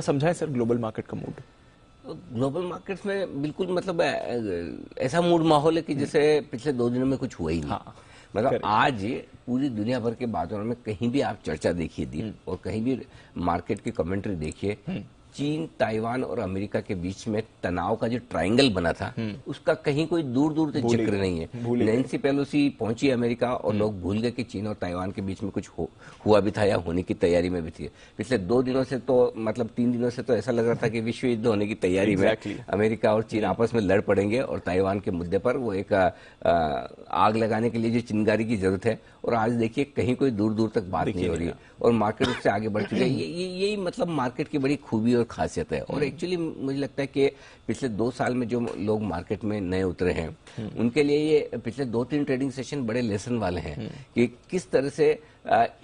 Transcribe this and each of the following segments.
समझाएं sir global market का mood. Global markets में बिल्कुल मतलब ऐसा मूड माहौल है कि जैसे पिछले 2 दिनों में कुछ हुआ ही नहीं। हाँ, मतलब आज पूरी दुनिया भर के बाजारों में कहीं भी आप चर्चा देखिए दी और कहीं भी मार्केट की कमेंट्री देखिए, चीन, ताइवान और अमेरिका के बीच में तनाव का जो ट्रायंगल बना था उसका कहीं कोई दूर दूर तक जिक्र नहीं है। नैन्सी पेलोसी पहुंची अमेरिका और लोग भूल गए कि चीन और ताइवान के बीच में कुछ हुआ भी था या होने की तैयारी में भी थी। पिछले 2 दिनों से तो मतलब 3 दिनों से तो ऐसा लग रहा था कि विश्व युद्ध होने की तैयारी में अमेरिका और चीन आपस में लड़ पड़ेंगे और ताइवान के मुद्दे पर वो एक आग लगाने के लिए जो चिंगारी की जरूरत है। और आज देखिए कहीं कोई दूर दूर तक बात नहीं हो रही है और मार्केट उससे आगे बढ़ चुकी है। यही मतलब मार्केट की बड़ी खूबी और खासियत है। और एक्चुअली मुझे लगता है कि पिछले 2 साल में जो लोग मार्केट में नए उतरे हैं उनके लिए ये पिछले 2-3 ट्रेडिंग सेशन बड़े लेसन वाले हैं कि किस तरह से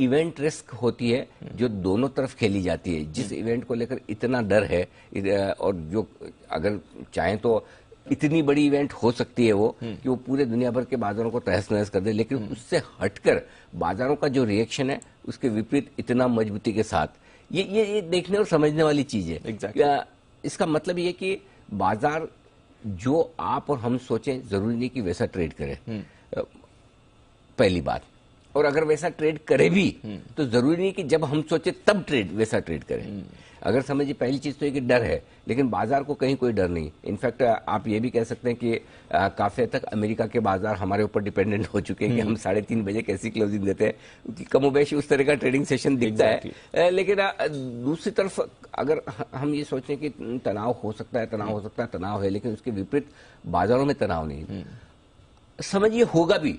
इवेंट रिस्क होती है जो दोनों तरफ खेली जाती है। जिस इवेंट को लेकर इतना डर है और जो अगर चाहें तो इतनी बड़ी इवेंट हो सकती है वो कि वो पूरे दुनिया भर के बाजारों को तहस नहस कर दे, लेकिन उससे हटकर बाजारों का जो रिएक्शन है उसके विपरीत इतना मजबूती के साथ ये देखने और समझने वाली चीज है। exactly. इसका मतलब ये कि बाजार जो आप और हम सोचें जरूरी नहीं कि वैसा ट्रेड करे, पहली बात। और अगर वैसा ट्रेड करे भी तो जरूरी नहीं कि जब हम सोचे तब वैसा ट्रेड करें। अगर समझिए पहली चीज तो ये कि डर है, लेकिन बाजार को कहीं कोई डर नहीं। इनफैक्ट आप ये भी कह सकते हैं कि काफी हद तक अमेरिका के बाजार हमारे ऊपर डिपेंडेंट हो चुके हैं कि हम 3:30 बजे कैसी क्लोजिंग देते हैं, क्योंकि कमोबेश उस तरह का ट्रेडिंग सेशन दिखता है। लेकिन दूसरी तरफ अगर हम ये सोचें कि तनाव हो सकता है, तनाव है, लेकिन उसके विपरीत बाजारों में तनाव नहीं। समझिए होगा भी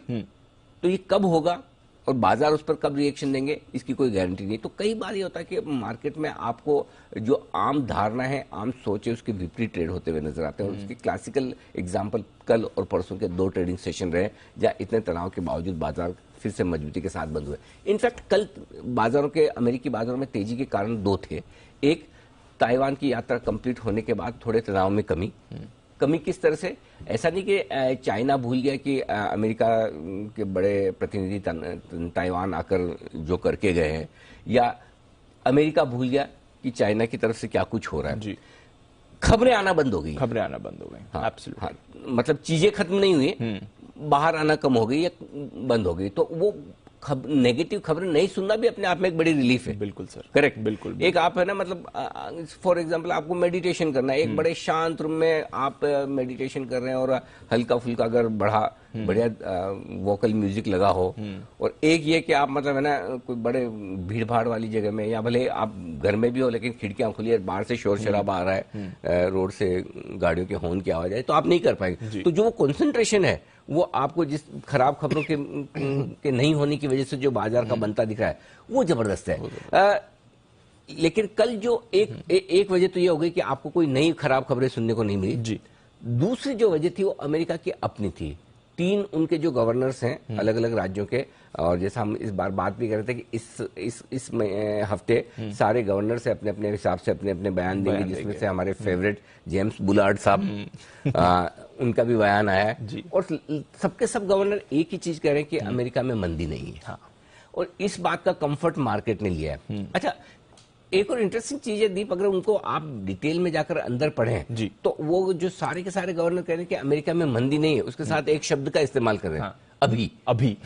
तो ये कब होगा और बाजार उस पर कब रिएक्शन देंगे इसकी कोई गारंटी नहीं। तो कई बार ये होता है कि मार्केट में आपको जो आम धारणा है, आम सोच है, उसके विपरीत ट्रेड होते हुए नजर आते हैं। और उसकी क्लासिकल एग्जांपल कल और परसों के 2 ट्रेडिंग सेशन रहे जहां इतने तनाव के बावजूद बाजार फिर से मजबूती के साथ बंद हुए। इनफैक्ट कल बाजारों के, अमेरिकी बाजारों में तेजी के कारण 2 थे। एक, ताइवान की यात्रा कंप्लीट होने के बाद थोड़े तनाव में कमी किस तरह से, ऐसा नहीं कि चाइना भूल गया कि अमेरिका के बड़े प्रतिनिधि ताइवान आकर जो करके गए हैं, या अमेरिका भूल गया कि चाइना की तरफ से क्या कुछ हो रहा है। जी, खबरें आना बंद हो गई। हाँ, हाँ, मतलब चीजें खत्म नहीं हुई, बाहर आना कम हो गई या बंद हो गई। तो वो नेगेटिव खबरें नहीं सुनना भी अपने आप में एक बड़ी रिलीफ है। बिल्कुल सर, करेक्ट, बिल्कुल। एक आप है ना, मतलब फॉर एग्जांपल आपको मेडिटेशन करना है, एक बड़े शांत रूम में आप मेडिटेशन कर रहे हैं और हल्का फुल्का अगर बढ़िया वोकल म्यूजिक लगा हो, और एक ये कि आप मतलब है ना कोई बड़े भीड़ भाड़ वाली जगह में, या भले आप घर में भी हो लेकिन खिड़कियां खुली है, बाहर से शोर शराबा आ रहा है, रोड से गाड़ियों के हॉर्न की आवाज है, तो आप नहीं कर पाएंगे। तो जो वो कॉन्सेंट्रेशन है वो आपको जिस खराब खबरों के नहीं होने की वजह से जो बाजार का बनता दिख रहा है वो जबरदस्त है। लेकिन कल जो एक वजह तो ये हो गई कि आपको कोई नई खराब खबरें सुनने को नहीं मिली जी। दूसरी जो वजह थी वो अमेरिका की अपनी थी। 3 उनके जो गवर्नर्स हैं अलग अलग राज्यों के, और जैसा हम इस बार बात भी कर रहे थे कि इस हफ्ते सारे गवर्नर से अपने अपने हिसाब से अपने अपने बयान देंगे, जिसमें से हमारे फेवरेट जेम्स बुलार्ड साहब उनका भी बयान आया है। और सबके सब गवर्नर एक ही चीज कह रहे हैं कि अमेरिका में मंदी नहीं है। हाँ। और इस बात का कंफर्ट मार्केट ने लिया है। अच्छा, एक और इंटरेस्टिंग चीज है दीप, अगर उनको आप डिटेल में जाकर अंदर पढ़ें तो वो जो सारे के सारे गवर्नर कह रहे हैं कि अमेरिका में मंदी नहीं है, उसके साथ एक शब्द का इस्तेमाल कर रहे हैं, अभी।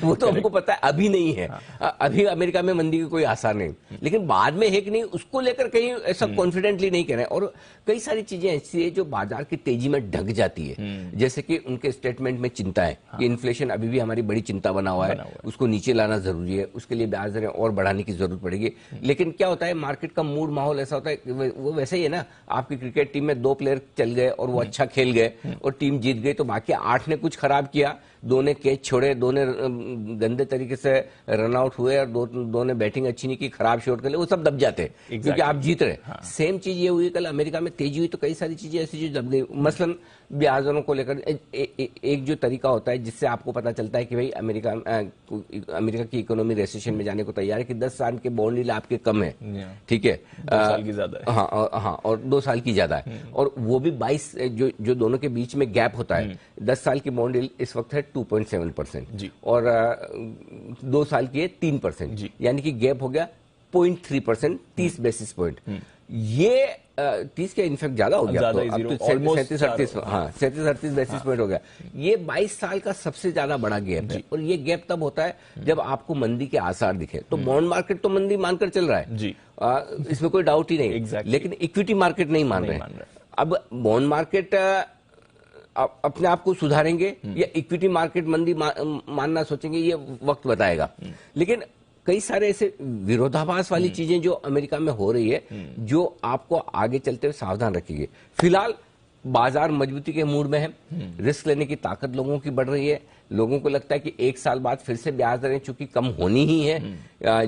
वो तो हमको पता है अभी नहीं है। अभी अमेरिका में मंदी की कोई आसार नहीं, लेकिन बाद में है कि नहीं उसको लेकर कहीं ऐसा कॉन्फिडेंटली नहीं कह रहे हैं। और कई सारी चीजें ऐसी है जो बाजार की तेजी में ढक जाती है, जैसे कि उनके स्टेटमेंट में चिंता है कि इन्फ्लेशन अभी भी हमारी बड़ी चिंता बना हुआ है, उसको नीचे लाना जरूरी है, उसके लिए ब्याज दरें और बढ़ाने की जरूरत पड़ेगी। लेकिन क्या होता है, मार्केट का मूड माहौल ऐसा होता है, वो वैसे ही है ना, आपकी क्रिकेट टीम में 2 प्लेयर चल गए और वो अच्छा खेल गए और टीम जीत गई, तो बाकी 8 ने कुछ खराब किया, 2 ने कैच छोड़े, 2 ने गंदे तरीके से रन आउट हुए और 2 ने बैटिंग अच्छी नहीं की, खराब शॉट कर ले, वो सब दब जाते हैं क्योंकि आप जीत रहे। सेम चीज ये हुई कल अमेरिका में, तेजी हुई तो कई सारी चीजें ऐसी जो दब गई। मसलन ब्याज दरों को लेकर एक जो तरीका होता है जिससे आपको पता चलता है कि भाई अमेरिका की इकोनॉमी रेसेशन में जाने को तैयार है कि 10 साल के बॉन्ड यील्ड आपके कम है, ठीक है, 2 साल की ज्यादा है। हाँ, और 2 साल की ज्यादा है, और वो भी 22 जो दोनों के बीच में गैप होता है, 10 साल की बॉन्ड यील्ड इस वक्त है 2.7% और 2 साल की है 3%, यानी कि गैप हो गया 0.3%, 30 बेसिस पॉइंट। ये 30 के इनफैक्ट ज्यादा हो गया, तो अब तो 37-38 बेसिस पॉइंट हो गया। ये 22 साल का सबसे ज्यादा बड़ा गैप है, और ये गैप तब होता है जब आपको मंदी के आसार दिखे। तो बॉन्ड मार्केट तो मंदी मानकर चल रहा है जी, इसमें कोई डाउट ही नहीं, लेकिन इक्विटी मार्केट नहीं मान रहे। अब बॉन्ड मार्केट अपने आप को सुधारेंगे या इक्विटी मार्केट मंदी मानना सोचेंगे, ये वक्त बताएगा। लेकिन कई सारे ऐसे विरोधाभास वाली चीजें जो अमेरिका में हो रही है, जो आपको आगे चलते हुए सावधान रखेगी। फिलहाल बाजार मजबूती के मूड में है, रिस्क लेने की ताकत लोगों की बढ़ रही है। लोगों को लगता है कि एक साल बाद फिर से ब्याज दरें चूंकि कम होनी ही है,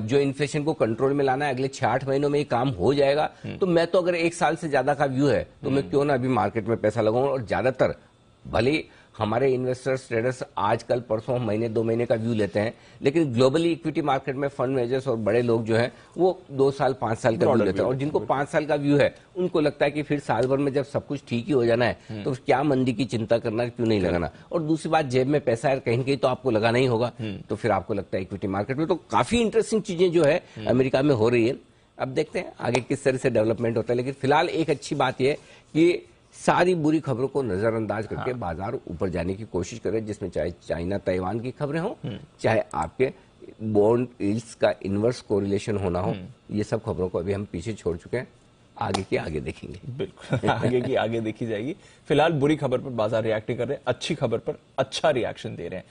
जो इन्फ्लेशन को कंट्रोल में लाना है अगले 6-8 महीनों में ये काम हो जाएगा। तो मैं तो अगर एक साल से ज्यादा का व्यू है तो मैं क्यों ना अभी मार्केट में पैसा लगाऊं। और ज्यादातर भले हमारे इन्वेस्टर्स ट्रेडर्स आज कल परसों महीने 2 महीने का व्यू लेते हैं, लेकिन ग्लोबली इक्विटी मार्केट में फंड मैनेजर्स और बड़े लोग जो है वो 2 साल 5 साल का व्यू लेते हैं। और जिनको 5 साल का व्यू है उनको लगता है कि फिर साल भर में जब सब कुछ ठीक ही हो जाना है तो क्या मंदी की चिंता करना, क्यों नहीं लगाना। और दूसरी बात, जेब में पैसा है कहीं कहीं तो आपको लगाना ही होगा, तो फिर आपको लगता है इक्विटी मार्केट में। तो काफी इंटरेस्टिंग चीजें जो है अमेरिका में हो रही है। अब देखते हैं आगे किस तरह से डेवलपमेंट होता है। लेकिन फिलहाल एक अच्छी बात यह कि सारी बुरी खबरों को नजरअंदाज करके बाजार ऊपर जाने की कोशिश करे, जिसमें चाहे चाइना ताइवान की खबरें हो, चाहे आपके बॉन्ड यील्ड्स का इनवर्स कोरिलेशन होना हो। ये सब खबरों को अभी हम पीछे छोड़ चुके हैं, आगे की आगे देखेंगे। बिल्कुल आगे की आगे देखी जाएगी। फिलहाल बुरी खबर पर बाजार रिएक्ट कर रहे हैं, अच्छी खबर पर अच्छा रिएक्शन दे रहे हैं।